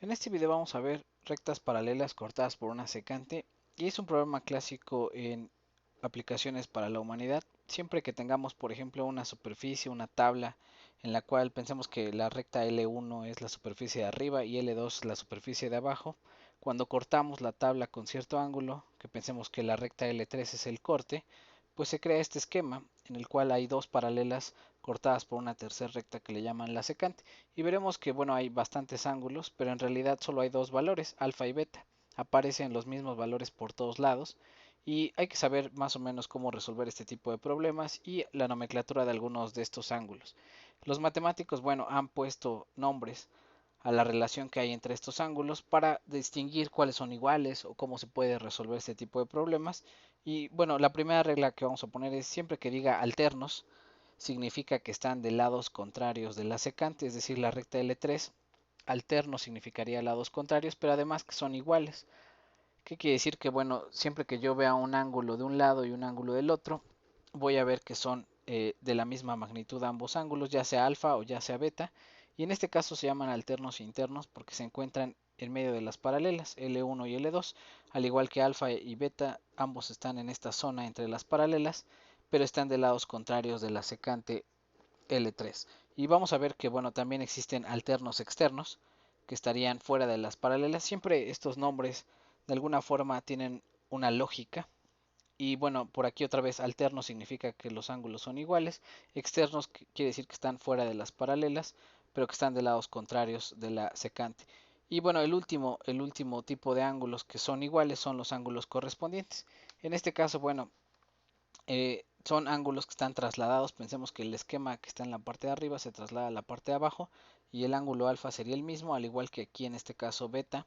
En este video vamos a ver rectas paralelas cortadas por una secante y es un problema clásico en aplicaciones para la humanidad. Siempre que tengamos, por ejemplo, una superficie, una tabla en la cual pensemos que la recta L1 es la superficie de arriba y L2 la superficie de abajo, cuando cortamos la tabla con cierto ángulo, que pensemos que la recta L3 es el corte, pues se crea este esquema en el cual hay dos paralelas cortadas por una tercera recta que le llaman la secante. Y veremos que bueno, hay bastantes ángulos, pero en realidad solo hay dos valores, alfa y beta. Aparecen los mismos valores por todos lados y hay que saber más o menos cómo resolver este tipo de problemas y la nomenclatura de algunos de estos ángulos. Los matemáticos, bueno, han puesto nombres a la relación que hay entre estos ángulos para distinguir cuáles son iguales o cómo se puede resolver este tipo de problemas. Y bueno, la primera regla que vamos a poner es siempre que diga alternos, significa que están de lados contrarios de la secante, es decir, la recta L3 alterno significaría lados contrarios, pero además que son iguales. ¿Qué quiere decir? Que bueno, siempre que yo vea un ángulo de un lado y un ángulo del otro, voy a ver que son de la misma magnitud ambos ángulos, ya sea alfa o ya sea beta, y en este caso se llaman alternos internos porque se encuentran en medio de las paralelas L1 y L2, al igual que alfa y beta, ambos están en esta zona entre las paralelas, pero están de lados contrarios de la secante L3. Y vamos a ver que bueno, también existen alternos externos que estarían fuera de las paralelas. Siempre estos nombres de alguna forma tienen una lógica. Y bueno, por aquí otra vez alterno significa que los ángulos son iguales. Externos quiere decir que están fuera de las paralelas, pero que están de lados contrarios de la secante. Y bueno, el último tipo de ángulos que son iguales son los ángulos correspondientes. En este caso, bueno, son ángulos que están trasladados. Pensemos que el esquema que está en la parte de arriba se traslada a la parte de abajo y el ángulo alfa sería el mismo, al igual que aquí en este caso beta.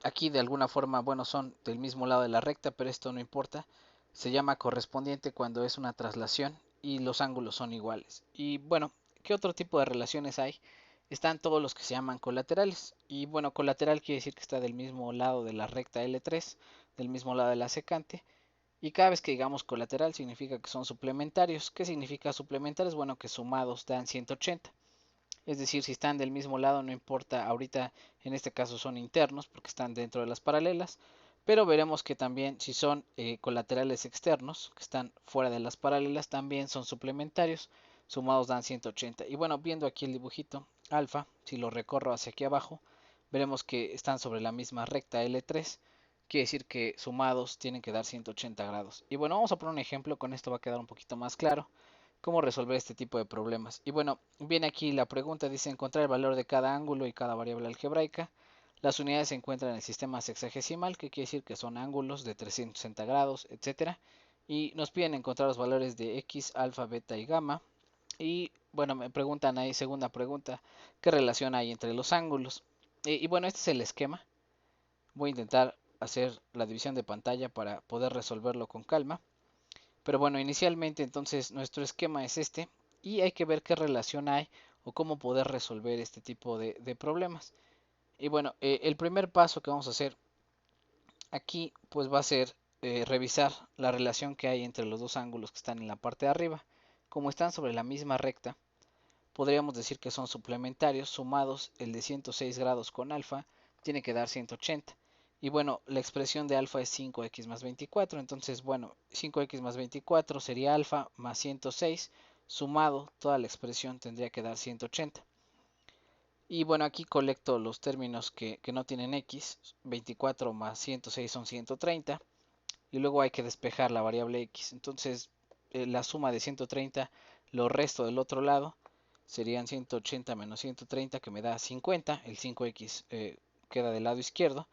Aquí de alguna forma, bueno, son del mismo lado de la recta, pero esto no importa. Se llama correspondiente cuando es una traslación y los ángulos son iguales. Y bueno, ¿qué otro tipo de relaciones hay? Están todos los que se llaman colaterales. Y bueno, colateral quiere decir que está del mismo lado de la recta L3, del mismo lado de la secante. Y cada vez que digamos colateral significa que son suplementarios. ¿Qué significa suplementarios? Bueno, que sumados dan 180. Es decir, si están del mismo lado, no importa, ahorita en este caso son internos porque están dentro de las paralelas, pero veremos que también si son colaterales externos, que están fuera de las paralelas, también son suplementarios, sumados dan 180. Y bueno, viendo aquí el dibujito alfa, si lo recorro hacia aquí abajo, veremos que están sobre la misma recta L3, quiere decir que sumados tienen que dar 180 grados. Y bueno, vamos a poner un ejemplo, con esto va a quedar un poquito más claro cómo resolver este tipo de problemas. Y bueno, viene aquí la pregunta, dice encontrar el valor de cada ángulo y cada variable algebraica. Las unidades se encuentran en el sistema sexagesimal, que quiere decir que son ángulos de 360 grados, etcétera. Y nos piden encontrar los valores de x, alfa, beta y gamma. Y bueno, me preguntan ahí, segunda pregunta, ¿qué relación hay entre los ángulos? Y bueno, este es el esquema. Voy a intentar hacer la división de pantalla para poder resolverlo con calma. Pero bueno, inicialmente entonces nuestro esquema es este y hay que ver qué relación hay o cómo poder resolver este tipo de problemas. Y bueno, el primer paso que vamos a hacer aquí pues va a ser revisar la relación que hay entre los dos ángulos que están en la parte de arriba. Como están sobre la misma recta, podríamos decir que son suplementarios, sumados el de 106 grados con alfa tiene que dar 180. Y bueno, la expresión de alfa es 5x más 24, entonces bueno, 5x más 24 sería alfa más 106, sumado toda la expresión tendría que dar 180. Y bueno, aquí colecto los términos que no tienen x, 24 más 106 son 130, y luego hay que despejar la variable x, entonces la suma de 130 lo resto del otro lado, serían 180 menos 130 que me da 50, el 5x queda del lado izquierdo,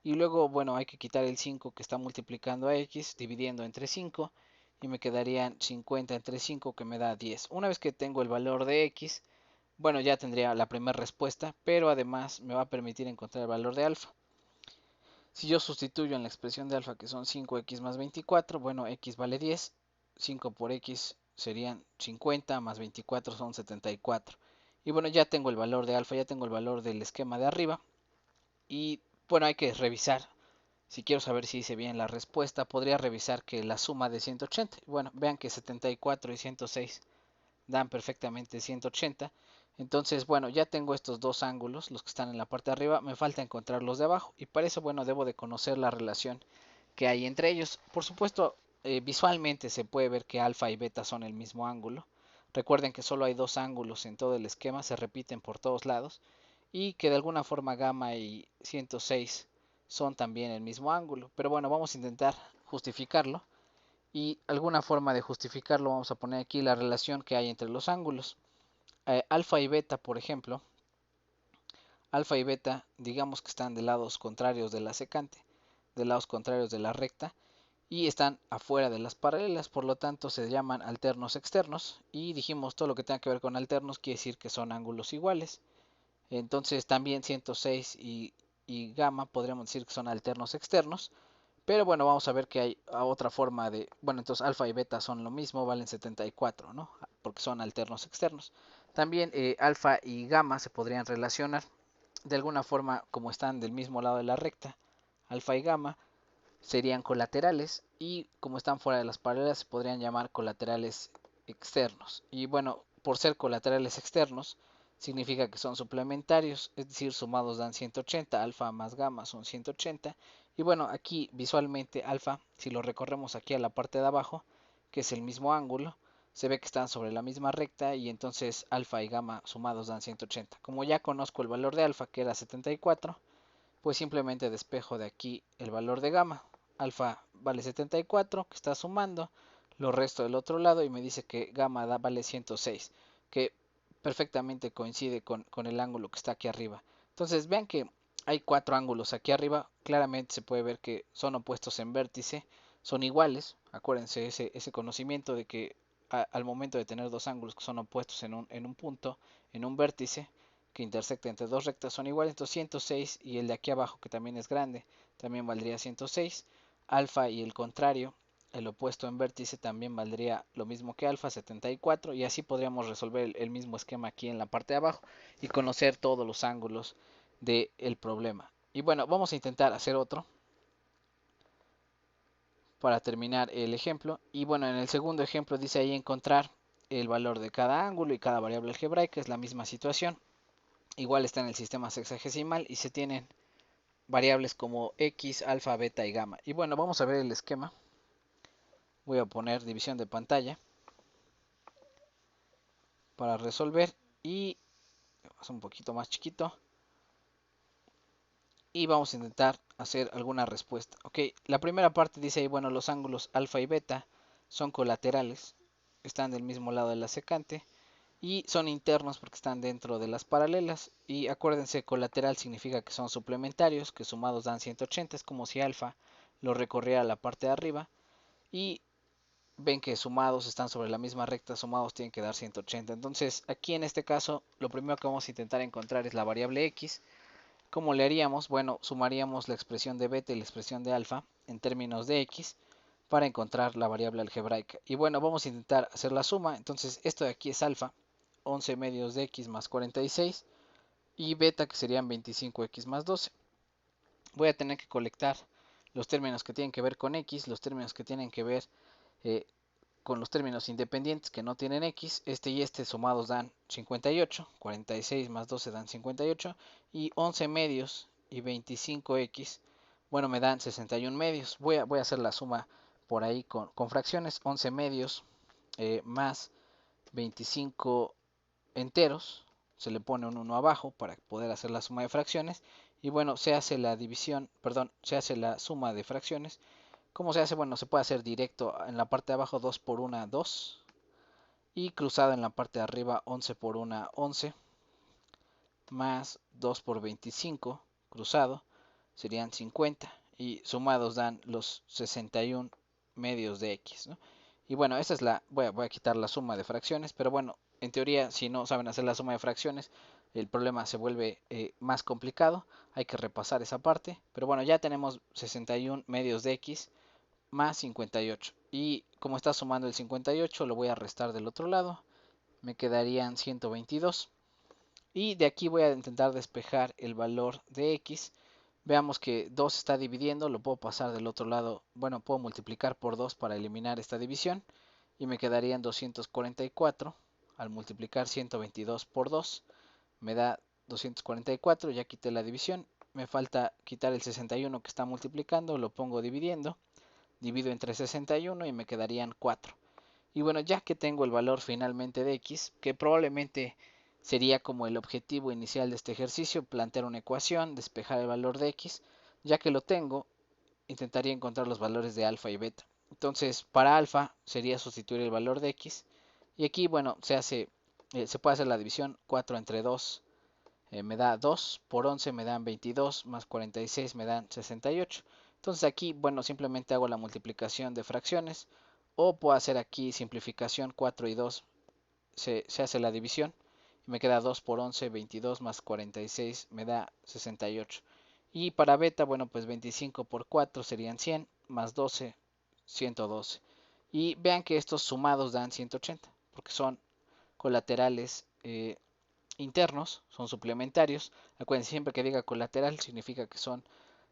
y luego bueno hay que quitar el 5 que está multiplicando a x dividiendo entre 5 y me quedarían 50 entre 5 que me da 10. Una vez que tengo el valor de x, bueno ya tendría la primera respuesta, pero además me va a permitir encontrar el valor de alfa. Si yo sustituyo en la expresión de alfa que son 5x más 24, bueno, x vale 10, 5 por x serían 50 más 24 son 74. Y bueno, ya tengo el valor de alfa, ya tengo el valor del esquema de arriba. Y bueno, hay que revisar. Si quiero saber si hice bien la respuesta, podría revisar que la suma de 180. Bueno, vean que 74 y 106 dan perfectamente 180. Entonces, bueno, ya tengo estos dos ángulos, los que están en la parte de arriba, me falta encontrar los de abajo y para eso, bueno, debo de conocer la relación que hay entre ellos. Por supuesto, visualmente se puede ver que alfa y beta son el mismo ángulo. Recuerden que solo hay dos ángulos en todo el esquema, se repiten por todos lados y que de alguna forma gamma y 106 son también el mismo ángulo. Pero bueno, vamos a intentar justificarlo y alguna forma de justificarlo vamos a poner aquí la relación que hay entre los ángulos. Alfa y beta, por ejemplo, alfa y beta, digamos que están de lados contrarios de la secante, de lados contrarios de la recta, y están afuera de las paralelas, por lo tanto se llaman alternos externos, y dijimos todo lo que tenga que ver con alternos quiere decir que son ángulos iguales. Entonces también 106 y gamma podríamos decir que son alternos externos, pero bueno, vamos a ver que hay otra forma de, bueno, entonces alfa y beta son lo mismo, valen 74, ¿no? Porque son alternos externos. También alfa y gamma se podrían relacionar de alguna forma como están del mismo lado de la recta. Alfa y gamma serían colaterales y como están fuera de las paralelas se podrían llamar colaterales externos. Y bueno, por ser colaterales externos significa que son suplementarios, es decir, sumados dan 180, alfa más gamma son 180. Y bueno, aquí visualmente alfa, si lo recorremos aquí a la parte de abajo, que es el mismo ángulo, se ve que están sobre la misma recta y entonces alfa y gamma sumados dan 180. Como ya conozco el valor de alfa, que era 74, pues simplemente despejo de aquí el valor de gamma. Alfa vale 74, que está sumando, lo resto del otro lado y me dice que gamma vale 106, que perfectamente coincide con el ángulo que está aquí arriba. Entonces vean que hay cuatro ángulos aquí arriba, claramente se puede ver que son opuestos en vértice, son iguales, acuérdense ese conocimiento de que al momento de tener dos ángulos que son opuestos en un punto, en un vértice, que intersecta entre dos rectas son iguales, entonces 106 y el de aquí abajo que también es grande, también valdría 106. Alfa y el contrario, el opuesto en vértice también valdría lo mismo que alfa, 74, y así podríamos resolver el mismo esquema aquí en la parte de abajo y conocer todos los ángulos del problema. Y bueno, vamos a intentar hacer otro para terminar el ejemplo. Y bueno, en el segundo ejemplo dice ahí encontrar el valor de cada ángulo y cada variable algebraica, es la misma situación. Igual está en el sistema sexagesimal y se tienen variables como x, alfa, beta y gamma. Y bueno, vamos a ver el esquema. Voy a poner división de pantalla para resolver y es un poquito más chiquito y vamos a intentar hacer alguna respuesta. Ok, la primera parte dice ahí, bueno, los ángulos alfa y beta son colaterales, están del mismo lado de la secante y son internos porque están dentro de las paralelas. Y acuérdense, colateral significa que son suplementarios, que sumados dan 180, es como si alfa lo recorriera a la parte de arriba. Y ven que sumados están sobre la misma recta, sumados tienen que dar 180. Entonces, aquí en este caso, lo primero que vamos a intentar encontrar es la variable x. ¿Cómo le haríamos? Bueno, sumaríamos la expresión de beta y la expresión de alfa en términos de x para encontrar la variable algebraica. Y bueno, vamos a intentar hacer la suma. Entonces, esto de aquí es alfa, 11 medios de x más 46, y beta, que serían 25x más 12. Voy a tener que colectar los términos que tienen que ver con x, los términos que tienen que ver eh, con los términos independientes que no tienen x. Este y este sumados dan 58, 46 más 12 dan 58, y 11 medios y 25x, bueno, me dan 61 medios. Voy a hacer la suma por ahí con fracciones. 11 medios más 25 enteros, se le pone un 1 abajo para poder hacer la suma de fracciones. Y bueno, se hace la división, perdón, se hace la suma de fracciones. ¿Cómo se hace? Bueno, se puede hacer directo en la parte de abajo, 2 por 1, 2. Y cruzado en la parte de arriba, 11 por 1, 11. Más 2 por 25, cruzado, serían 50. Y sumados dan los 61 medios de x, ¿no? Y bueno, esta es voy a quitar la suma de fracciones, pero bueno, en teoría, si no saben hacer la suma de fracciones, el problema se vuelve más complicado. Hay que repasar esa parte. Pero bueno, ya tenemos 61 medios de x más 58. Y como está sumando el 58, lo voy a restar del otro lado. Me quedarían 122. Y de aquí voy a intentar despejar el valor de x. Veamos que 2 está dividiendo, lo puedo pasar del otro lado. Bueno, puedo multiplicar por 2 para eliminar esta división. Y me quedarían 244 al multiplicar 122 por 2. me da 244, ya quité la división, me falta quitar el 61 que está multiplicando, lo pongo dividiendo, divido entre 61 y me quedarían 4. Y bueno, ya que tengo el valor finalmente de x, que probablemente sería como el objetivo inicial de este ejercicio, plantear una ecuación, despejar el valor de x, ya que lo tengo, intentaría encontrar los valores de alfa y beta. Entonces, para alfa sería sustituir el valor de x, y aquí, bueno, se puede hacer la división, 4 entre 2 me da 2, por 11 me dan 22, más 46 me dan 68. Entonces aquí, bueno, simplemente hago la multiplicación de fracciones, o puedo hacer aquí simplificación, 4 y 2 se hace la división, y me queda 2 por 11, 22 más 46 me da 68. Y para beta, bueno, pues 25 por 4 serían 100, más 12, 112. Y vean que estos sumados dan 180, porque son colaterales internos, son suplementarios. Acuérdense, siempre que diga colateral significa que son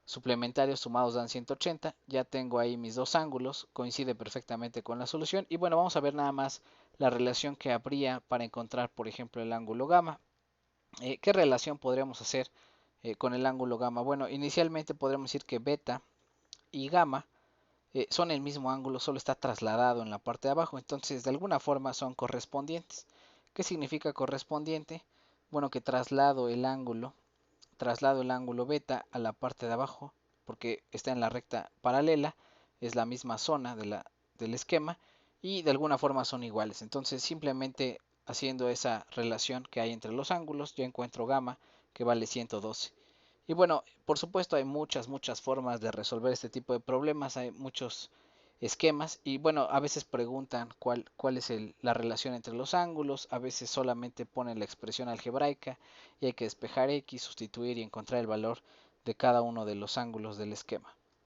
suplementarios, sumados dan 180. Ya tengo ahí mis dos ángulos, coincide perfectamente con la solución. Y bueno, vamos a ver nada más la relación que habría para encontrar, por ejemplo, el ángulo gamma. ¿Qué relación podríamos hacer con el ángulo gamma? Bueno, inicialmente podríamos decir que beta y gamma son el mismo ángulo, solo está trasladado en la parte de abajo, entonces de alguna forma son correspondientes. ¿Qué significa correspondiente? Bueno, que traslado el ángulo beta a la parte de abajo, porque está en la recta paralela, es la misma zona del esquema, y de alguna forma son iguales. Entonces simplemente haciendo esa relación que hay entre los ángulos, yo encuentro gamma que vale 112. Y bueno, por supuesto hay muchas formas de resolver este tipo de problemas, hay muchos esquemas y bueno, a veces preguntan cuál es la relación entre los ángulos, a veces solamente ponen la expresión algebraica y hay que despejar x, sustituir y encontrar el valor de cada uno de los ángulos del esquema.